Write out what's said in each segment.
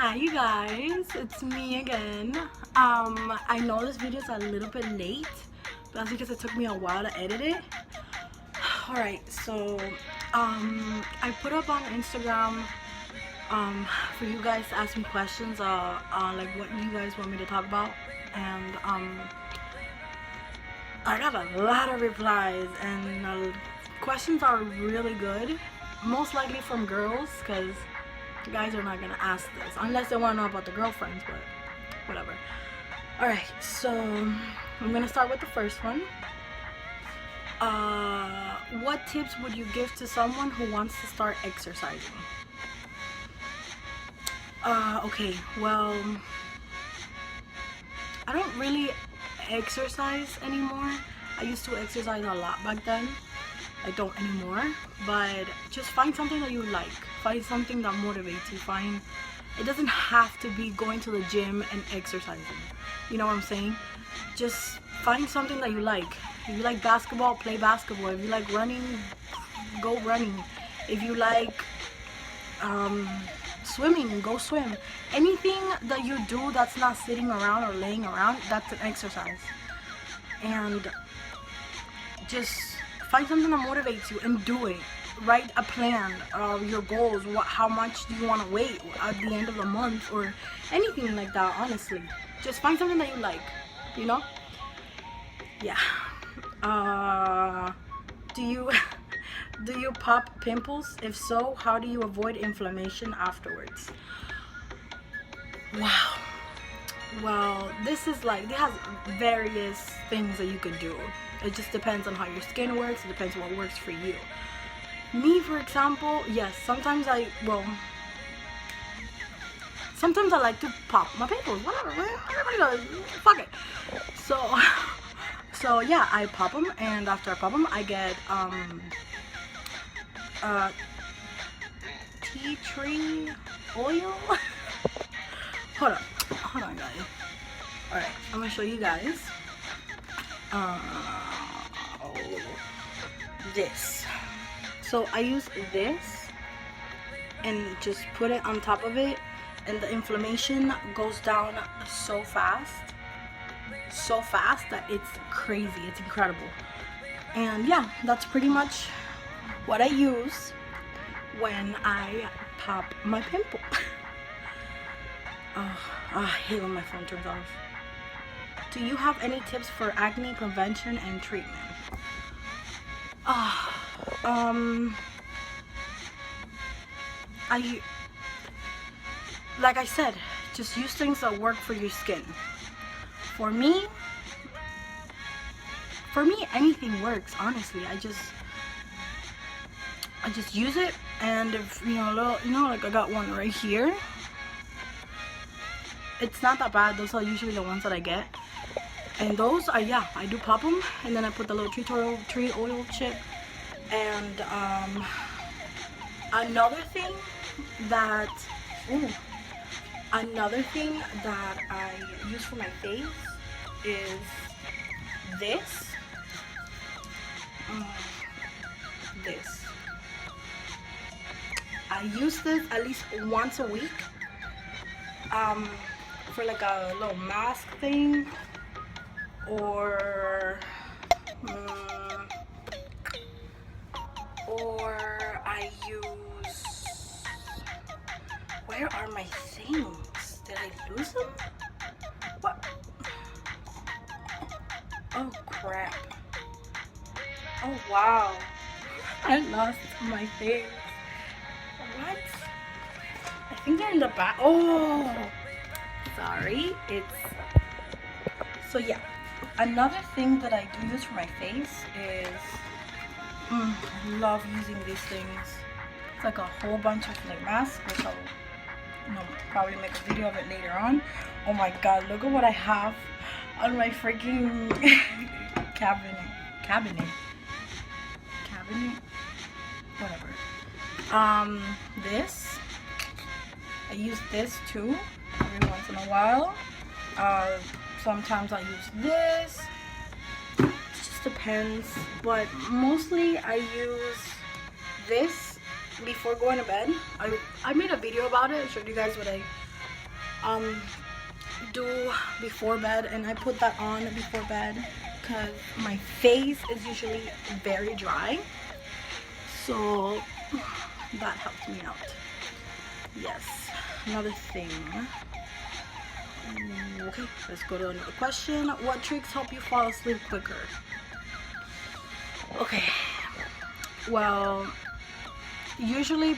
Hi you guys, it's me again. I know this video is a little bit late, but that's because it took me a while to edit it. Alright, so I put up on Instagram for you guys to ask me questions on like what you guys want me to talk about, and I got a lot of replies, and questions are really good, most likely from girls, because guys are not gonna ask this unless they want to know about the girlfriends, but whatever. Alright, so I'm gonna start with the first one. What tips would you give to someone who wants to start exercising? Okay, well, I don't really exercise anymore. I used to exercise a lot back then. I don't anymore, but just find something that you like. Find something that motivates you. It doesn't have to be going to the gym and exercising. You know what I'm saying? Just find something that you like. If you like basketball, play basketball. If you like running, go running. If you like swimming, go swim. Anything that you do that's not sitting around or laying around, that's an exercise. And just find something that motivates you and do it. Write a plan of your goals. How much do you want to weigh at the end of the month, or anything like that. Honestly, just find something that you like. You know? Yeah. Do you pop pimples? If so, how do you avoid inflammation afterwards? Wow. Well, this is like, it has various things that you could do. It just depends on how your skin works. It depends on what works for you. Me, for example, yes, sometimes I like to pop my pimples. Whatever, everybody does. Fuck it. So yeah, I pop them, and after I pop them, I get tea tree oil. Hold on, guys. All right, I'm gonna show you guys. This. So I use this and just put it on top of it, and the inflammation goes down so fast that it's crazy. It's incredible. And yeah, that's pretty much what I use when I pop my pimple. I hate when my phone turns off. Do you have any tips for acne prevention and treatment? Like I said, just use things that work for your skin. For me, anything works, honestly. I just use it, and if like I got one right here. It's not that bad. Those are usually the ones that I get. And those are, yeah, I do pop them, and then I put the little tree oil chip. And another thing that I use for my face is this. I use this at least once a week. For like a little mask thing, or I use, where are my things? Did I lose them? What? Oh crap. Oh wow. I lost my things. What? I think they're in the back. Oh, sorry. So yeah, another thing that I do use for my face is I love using these things. It's like a whole bunch of like masks, which I'll probably make a video of it later on. Oh my god, look at what I have on my freaking cabinet, whatever. This, I use this too every once in a while. Sometimes I use this. It just depends, but mostly I use this before going to bed. I made a video about it. I showed you guys what I do before bed, and I put that on before bed because my face is usually very dry, so that helps me out. Yes. Another thing. Okay, let's go to another question. What tricks help you fall asleep quicker? Okay, well, usually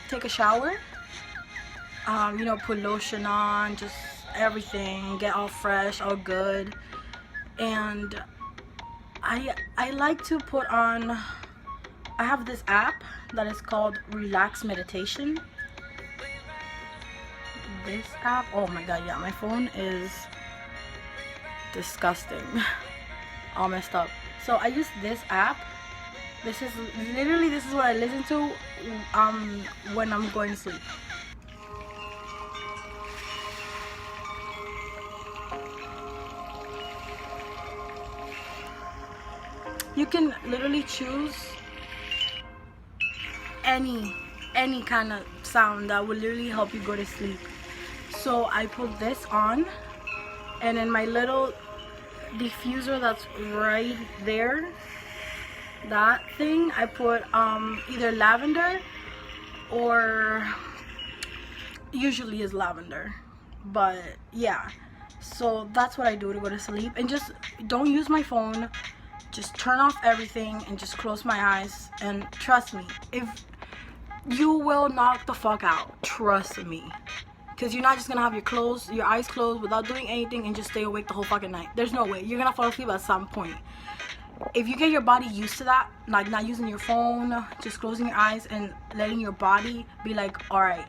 take a shower, you know, put lotion on, just everything, get all fresh, all good. And I like to put on, I have this app that is called Relax Meditation. This app, oh my god, yeah, my phone is disgusting. All messed up. So I use this app. This is what I listen to when I'm going to sleep. You can literally choose any kind of sound that will literally help you go to sleep. So I put this on, and then my little diffuser that's right there, that thing, I put either lavender, or usually is lavender, but yeah. So that's what I do to go to sleep. And just don't use my phone, just turn off everything and just close my eyes, and trust me, if you will knock the fuck out, trust me. Because you're not just gonna have your eyes closed without doing anything and just stay awake the whole fucking night. There's no way. You're gonna fall asleep at some point. If you get your body used to that, like not using your phone, just closing your eyes and letting your body be like, alright,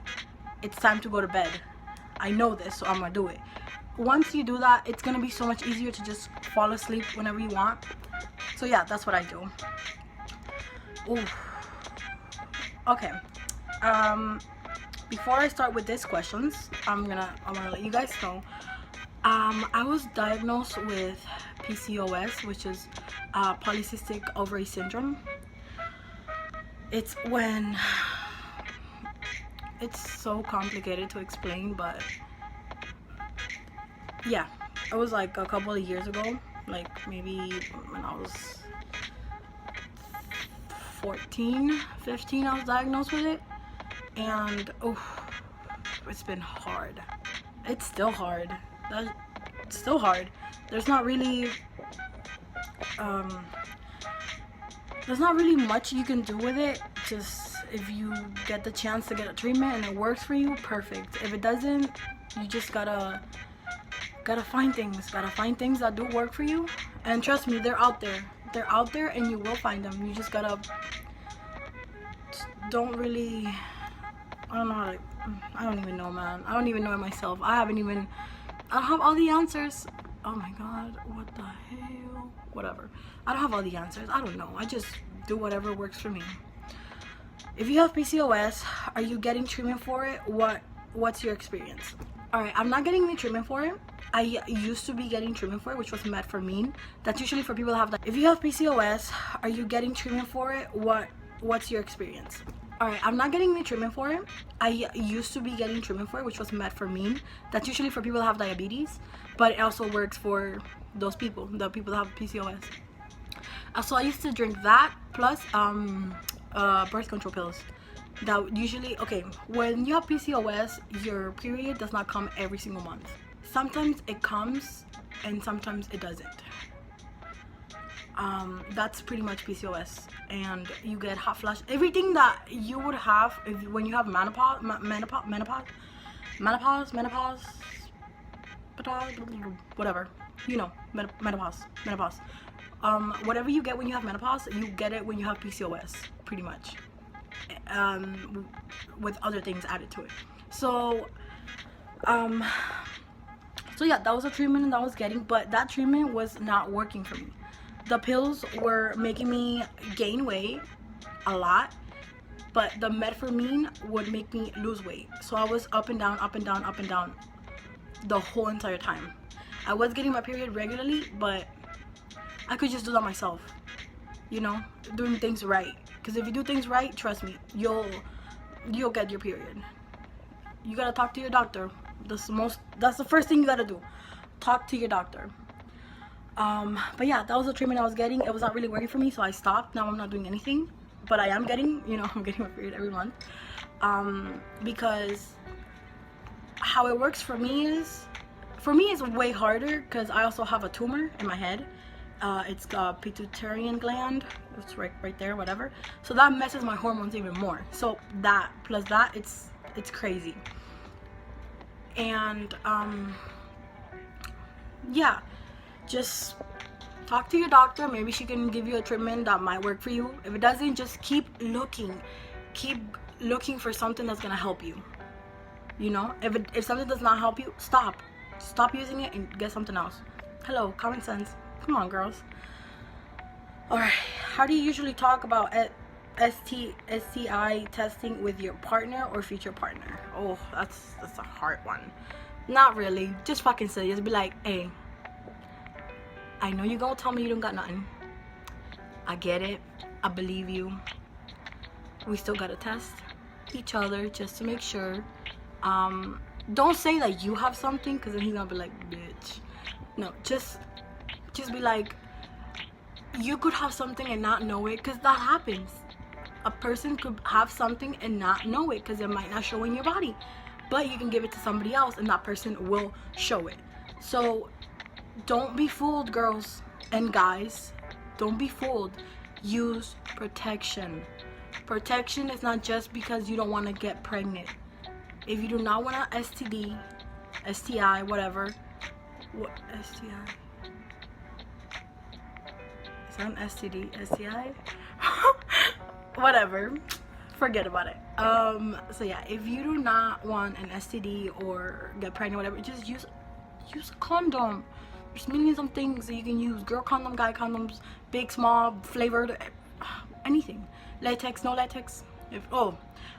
it's time to go to bed. I know this, so I'm gonna do it. Once you do that, it's gonna be so much easier to just fall asleep whenever you want. So yeah, that's what I do. Ooh. Okay. Before I start with these questions, I wanna let you guys know. I was diagnosed with PCOS, which is polycystic ovary syndrome. It's when it's so complicated to explain, but yeah, it was like a couple of years ago, like maybe when I was 14, 15, I was diagnosed with it. And oh, it's been hard. It's still hard. It's still hard. There's not really much you can do with it. Just if you get the chance to get a treatment and it works for you, perfect. If it doesn't, you just gotta find things. Gotta find things that do work for you. And trust me, they're out there. They're out there, and you will find them. You just gotta I don't know how to, I don't even know, man. I don't even know it myself. I don't have all the answers. Oh my god, what the hell? Whatever. I don't have all the answers. I don't know. I just do whatever works for me. If you have PCOS, are you getting treatment for it? What's your experience? Alright, I'm not getting any treatment for it. I used to be getting treatment for it, which was metformin. That's usually for people that have that. If you have PCOS, are you getting treatment for it? What's your experience? Alright, I'm not getting any treatment for it. I used to be getting treatment for it, which was metformin. That's usually for people that have diabetes, but it also works for those people, the people that have PCOS. So I used to drink that plus birth control pills. That usually, okay, when you have PCOS, your period does not come every single month. Sometimes it comes and sometimes it doesn't. That's pretty much PCOS, and you get hot flash, everything that you would have when you have menopause, whatever, you know, menopause. Whatever you get when you have menopause, you get it when you have PCOS, pretty much, with other things added to it. So yeah, that was a treatment that I was getting, but that treatment was not working for me. The pills were making me gain weight a lot, but the metformin would make me lose weight. So I was up and down, up and down, up and down the whole entire time. I was getting my period regularly, but I could just do that myself, you know, doing things right. Because if you do things right, trust me, you'll get your period. You gotta talk to your doctor. That's the first thing you gotta do. Talk to your doctor. But yeah, that was the treatment I was getting. It was not really working for me, so I stopped. Now I'm not doing anything, but I am getting, I'm getting my period every month. Because how it works for me is way harder because I also have a tumor in my head. It's a pituitary gland. It's right there, whatever. So that messes my hormones even more. So that plus that, it's crazy. And yeah, just talk to your doctor. Maybe she can give you a treatment that might work for you. If it doesn't, just keep looking for something that's gonna help you. If something does not help you, stop using it and get something else. Hello, common sense. Come on, girls. All right, how do you usually talk about STI testing with your partner or future partner? Oh, that's a hard one. Not really. Just fucking say. Just be like, hey, I know you gonna tell me you don't got nothing. I get it. I believe you. We still gotta test each other just to make sure. Don't say that you have something, because then he's gonna be like, bitch. No, just be like, you could have something and not know it, because that happens. A person could have something and not know it because it might not show in your body, but you can give it to somebody else and that person will show it. So don't be fooled, girls and guys. Don't be fooled. Use protection. Protection is not just because you don't want to get pregnant. If you do not want an STD, STI, whatever. What STI? Is that an STD, STI? Whatever. Forget about it. So yeah, if you do not want an STD or get pregnant, whatever, just use a condom. There's millions of things that you can use. Girl condom, guy condoms, big, small, flavored, anything. Latex, no latex.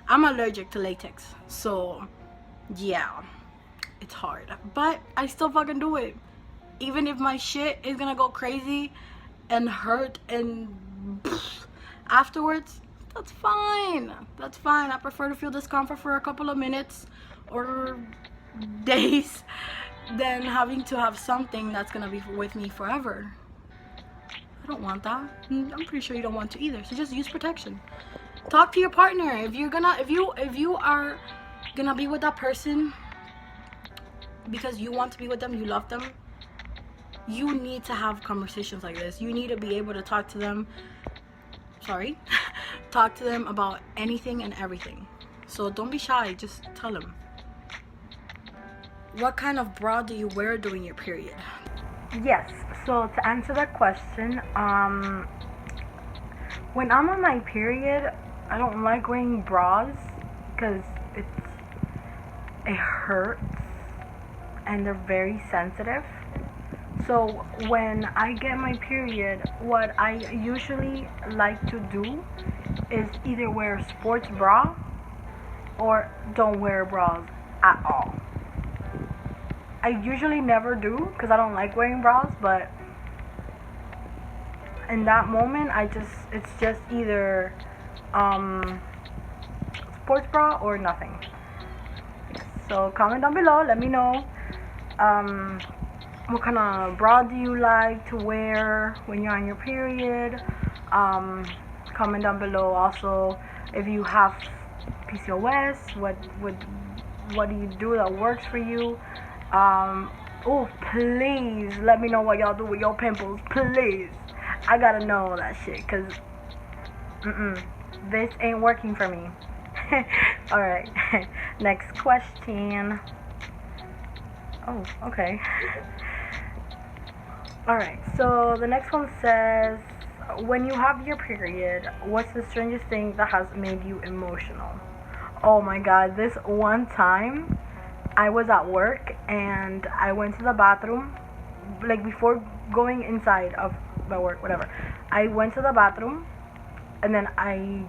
I'm allergic to latex, so yeah, it's hard, but I still fucking do it. Even if my shit is gonna go crazy and hurt and afterwards, that's fine. I prefer to feel discomfort for a couple of minutes or days than having to have something that's gonna be with me forever. I don't want that. I'm pretty sure you don't want to either. So just use protection. Talk to your partner. If you are gonna be with that person because you want to be with them, you love them, you need to have conversations like this. You need to be able to talk to them talk to them about anything and everything. So don't be shy, just tell them. What kind of bra do you wear during your period? Yes, so to answer that question, when I'm on my period, I don't like wearing bras because it hurts and they're very sensitive. So when I get my period, what I usually like to do is either wear a sports bra or don't wear bras at all. I usually never do because I don't like wearing bras, but in that moment it's just either sports bra or nothing. So comment down below, let me know what kind of bra do you like to wear when you're on your period. Comment down below also if you have PCOS, what do you do that works for you. Oh, please let me know what y'all do with your pimples, please. I gotta know that shit, cause this ain't working for me. Alright, next question. Oh, okay. Alright, so the next one says, when you have your period, what's the strangest thing that has made you emotional? Oh my god, this one time I was at work and I went to the bathroom, like before going inside of my work, whatever. I went to the bathroom and then I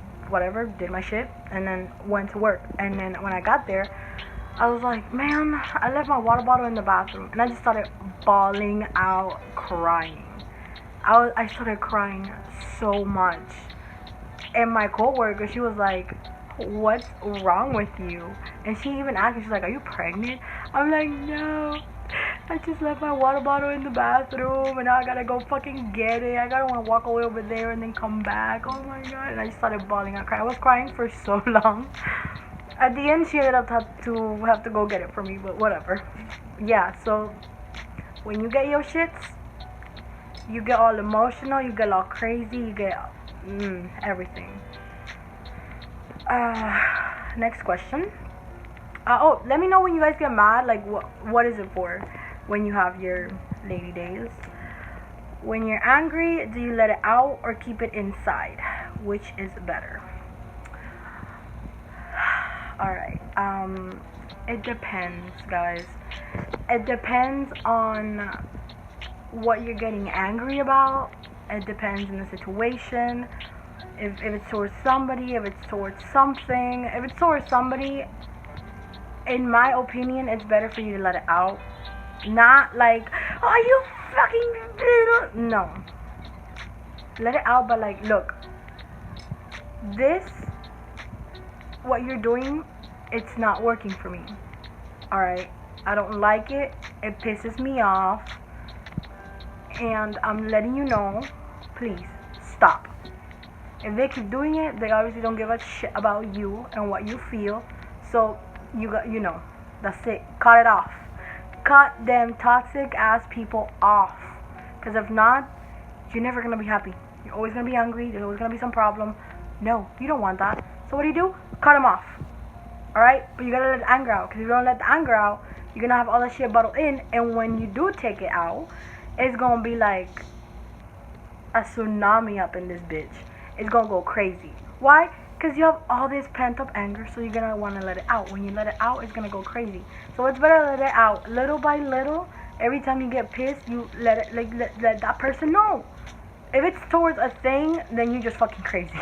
did my shit and then went to work. And then when I got there, I was like, man, I left my water bottle in the bathroom, and I just started bawling out, crying. I started crying so much. And my coworker, she was like, what's wrong with you? And she even asked me, she's like, are you pregnant? I'm like, no. I just left my water bottle in the bathroom and now I gotta go fucking get it. I gotta wanna walk away over there and then come back. Oh my god. And I just started bawling. I was crying for so long. At the end, she ended up have to go get it for me, but whatever. Yeah, so when you get your shits, you get all emotional, you get all crazy, you get everything. Next question. Oh, let me know when you guys get mad. Like, what is it for when you have your lady days? When you're angry, do you let it out or keep it inside? Which is better? Alright, it depends, guys. It depends on what you're getting angry about. It depends on the situation. If it's towards somebody, if it's towards something. If it's towards somebody, in my opinion, it's better for you to let it out. Not like, oh, you fucking little. No. Let it out, but like, look. What you're doing, it's not working for me. Alright? I don't like it. It pisses me off. And I'm letting you know, please, stop. If they keep doing it, they obviously don't give a shit about you and what you feel. So, that's it. Cut it off. Cut them toxic ass people off. Because if not, you're never going to be happy. You're always going to be angry. There's always going to be some problem. No, you don't want that. So what do? Cut them off. Alright? But you got to let the anger out. Because if you don't let the anger out, you're going to have all that shit bottled in. And when you do take it out, it's going to be like a tsunami up in this bitch. It's going to go crazy. Why? Because you have all this pent up anger, so you're going to want to let it out. When you let it out, it's going to go crazy. So it's better to let it out little by little. Every time you get pissed, you let it, let that person know. If it's towards a thing, then you're just fucking crazy.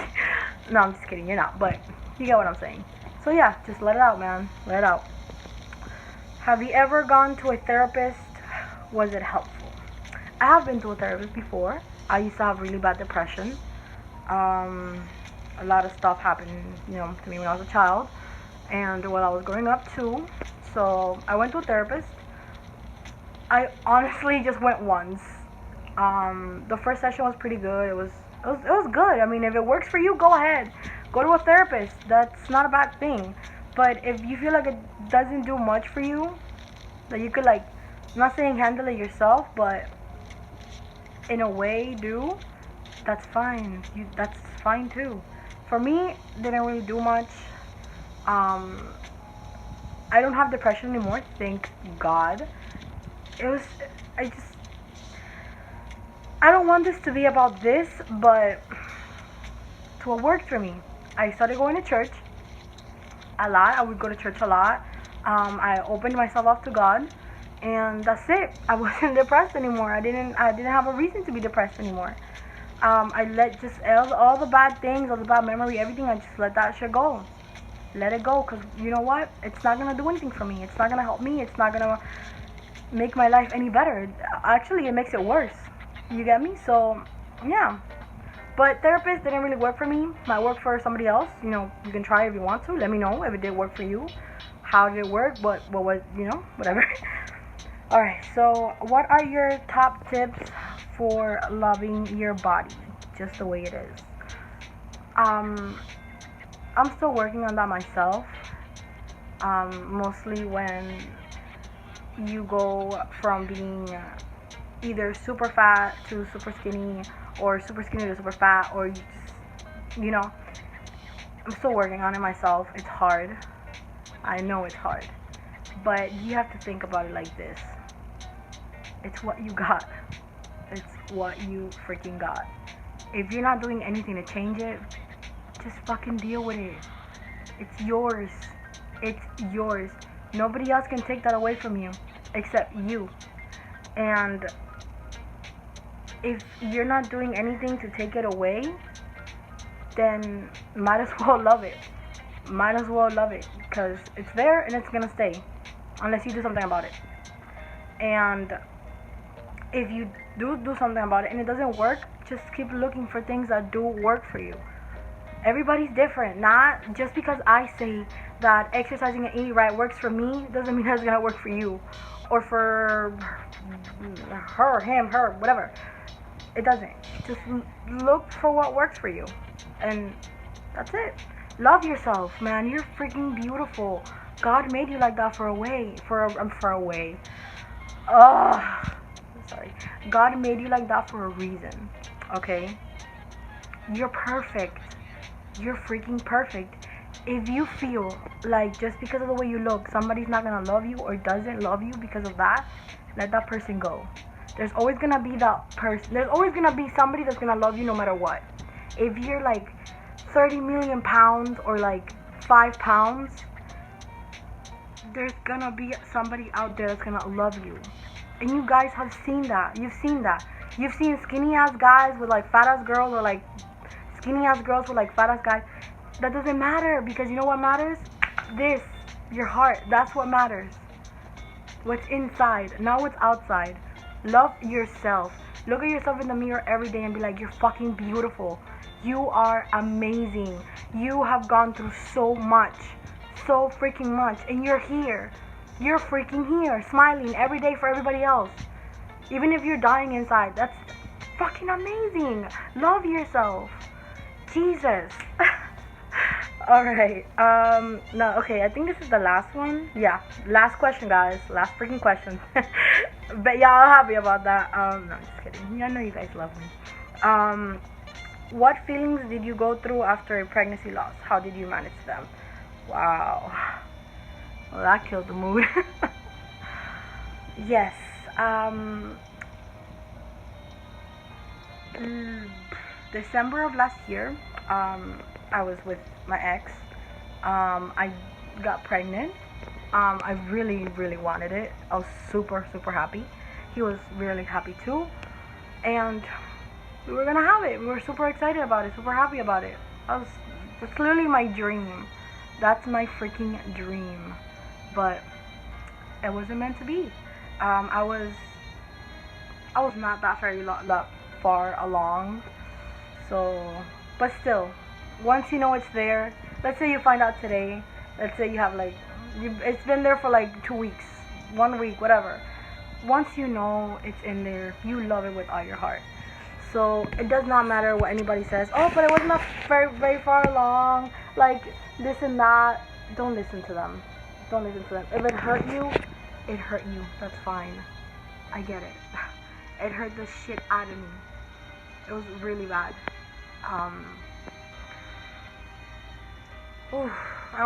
No, I'm just kidding. You're not. But you get what I'm saying. So yeah, just let it out, man. Let it out. Have you ever gone to a therapist? Was it helpful? I have been to a therapist before. I used to have really bad depression. A lot of stuff happened, to me when I was a child, and while I was growing up too. So I went to a therapist. I honestly just went once. The first session was pretty good. It was good. I mean, if it works for you, go ahead. Go to a therapist. That's not a bad thing. But if you feel like it doesn't do much for you, that you could, like, I'm not saying handle it yourself, but in a way do, that's fine. That's fine too. For me, didn't really do much. I don't have depression anymore, thank God. I don't want this to be about this, but to what worked for me. I started going to church a lot. I would go to church a lot. I opened myself up to God, and that's it. I wasn't depressed anymore. I didn't have a reason to be depressed anymore. I let just all the bad things, all the bad memory, everything, I just let that shit go. Let it go, because you know what? It's not going to do anything for me. It's not going to help me. It's not going to make my life any better. Actually, it makes it worse. You get me? So, yeah. But therapist didn't really work for me. Might work for somebody else. You can try if you want to. Let me know if it did work for you. How did it work? What was, whatever. Alright, so what are your top tips for loving your body just the way it is? I'm still working on that myself. Mostly when you go from being either super fat to super skinny, or super skinny to super fat, or you just, I'm still working on it myself. It's hard. I know it's hard. But you have to think about it like this. It's what you got. It's what you freaking got. If you're not doing anything to change it, just fucking deal with it. It's yours. It's yours. Nobody else can take that away from you except you. And if you're not doing anything to take it away, then might as well love it. Might as well love it, because it's there and it's gonna stay unless you do something about it. And if you do something about it and it doesn't work, just keep looking for things that do work for you. Everybody's different. Not just because I say that exercising and eating right works for me doesn't mean that's gonna work for you, or for her, him, her, whatever. It doesn't. Just look for what works for you, and that's it. Love yourself, man. You're freaking beautiful. God made you like that for a way. For a way. Ugh. Sorry. God made you like that for a reason. Okay? You're perfect. You're freaking perfect. If you feel like just because of the way you look, somebody's not gonna love you or doesn't love you because of that, let that person go. There's always gonna be that person. There's always gonna be somebody that's gonna love you no matter what. If you're like 30 million pounds or like 5 pounds, there's gonna be somebody out there that's gonna love you. And you guys have seen that. You've seen that. You've seen skinny ass guys with like fat ass girls, or like skinny ass girls with like fat ass guys. That doesn't matter, because you know what matters? This, your heart. That's what matters. What's inside, not what's outside. Love yourself. Look at yourself in the mirror every day and be like, you're fucking beautiful. You are amazing. You have gone through so much. So freaking much. And you're here. You're freaking here. Smiling every day for everybody else. Even if you're dying inside. That's fucking amazing. Love yourself. Jesus. Alright. No, okay, I think this is the last one. Yeah. Last question, guys. Last freaking question. But y'all happy about that. No, I'm just kidding. I know you guys love me. What feelings did you go through after a pregnancy loss? How did you manage them? Wow. Well, that killed the mood. Yes. December of last year, I was with my ex. I got pregnant. I really, really wanted it. I was super, super happy. He was really happy too. And we were gonna have it. We were super excited about it, super happy about it. It's literally my dream. That's my freaking dream. But it wasn't meant to be. I was not that that far along. So, but still, once you know it's there, let's say you find out today, let's say you have like, it's been there for like 2 weeks, 1 week, whatever. Once you know it's in there, you love it with all your heart. So it does not matter what anybody says. Oh, but it was not very, very far along, like this and that. Don't listen to them. Don't listen to them. If it hurt you, it hurt you. That's fine. I get it. It hurt the shit out of me. It was really bad. I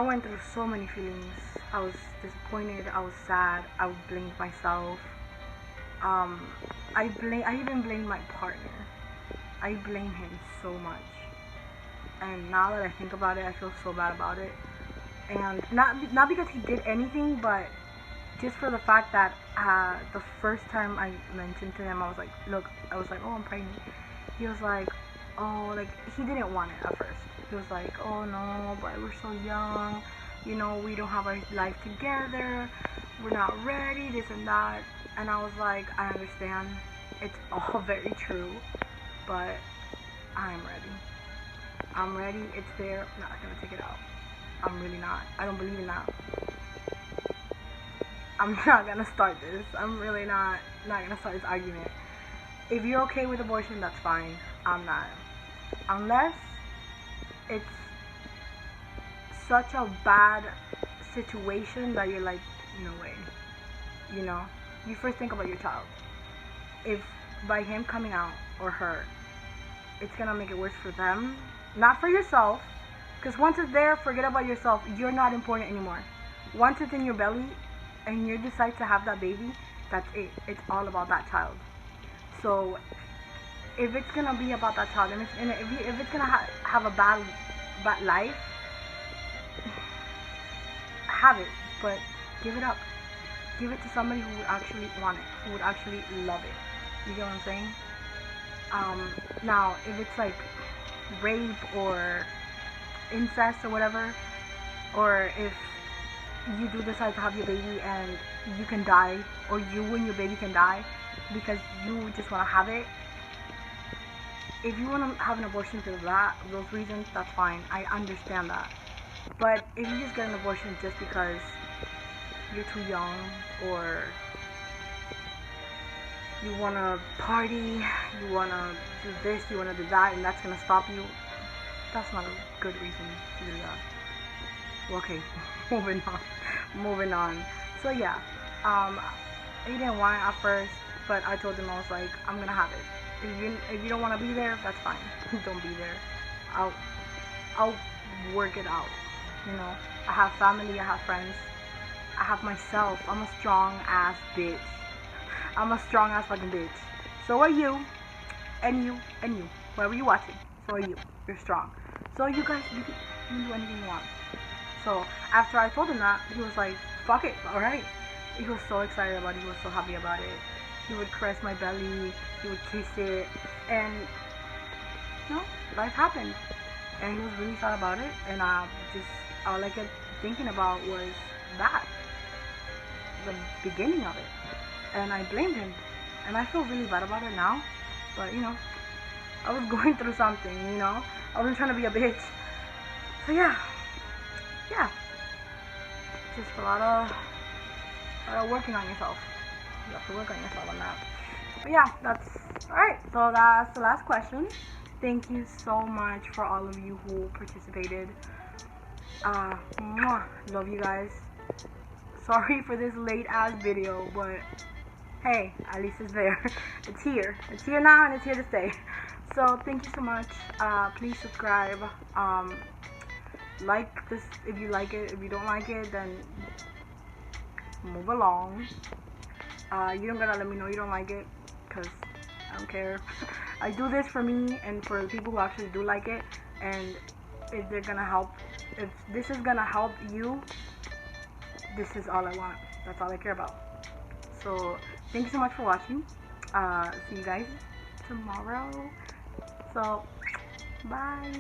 went through so many feelings. I was disappointed. I was sad. I blamed myself. I even blamed my partner. I blame him so much. And now that I think about it, I feel so bad about it. And not because he did anything, but just for the fact that the first time I mentioned to him, I was like, oh, I'm pregnant. He was like, oh, like, he didn't want it at first. He was like, oh no, but we're so young, you know, we don't have our life together, we're not ready, this and that. And I was like, I understand, it's all very true, but I'm ready, it's there, I'm not gonna take it out. I'm really not. I don't believe in that. I'm not gonna start this. I'm really not gonna start this argument. If you're okay with abortion, that's fine. I'm not. Unless it's such a bad situation that you're like, no way. You know? You first think about your child. If by him coming out, or her, it's gonna make it worse for them, not for yourself, because once it's there, forget about yourself. You're not important anymore. Once it's in your belly and you decide to have that baby, that's it. It's all about that child. So if it's gonna be about that child, and if it's gonna have a bad life, have it, but give it up. Give it to somebody who would actually want it, who would actually love it. You get what I'm saying? Now, if it's like rape or incest or whatever, or if you do decide to have your baby and you can die, or you and your baby can die because you just want to have it, if you want to have an abortion for those reasons, that's fine. I understand that. But if you just get an abortion just because you're too young, or you want to party, you want to do this, you want to do that, and that's going to stop you, that's not a good reason to do that. Okay, moving on. Moving on. So yeah, he didn't want it at first, but I told him, I was like, I'm gonna have it. If you don't want to be there, that's fine. Don't be there. I'll I'll work it out. You know, I have family, I have friends, I have myself. I'm a strong ass bitch. I'm a strong ass fucking bitch. So are you, and you, and you. Whoever you watching, so are you. You're strong. So you guys, you can do anything you want. So after I told him that, he was like, fuck it, alright. He was so excited about it, he was so happy about it. He would caress my belly, he would kiss it, and you know, life happened. And he was really sad about it, and all I kept thinking about was that, the beginning of it. And I blamed him. And I feel really bad about it now, but you know, I was going through something, you know? I wasn't trying to be a bitch. So yeah. Just a lot of working on yourself. You have to work on yourself on that. But yeah, that's alright. So that's the last question. Thank you so much for all of you who participated. Love you guys. Sorry for this late ass video, but hey, at least it's there. It's here. It's here now, and it's here to stay. So thank you so much. Please subscribe. Like this if you like it. If you don't like it, then move along. You don't gotta let me know you don't like it, because I don't care. I do this for me and for the people who actually do like it, and if they're gonna help, if this is gonna help you, this is all I want. That's all I care about. So thank you so much for watching. See you guys tomorrow. So bye.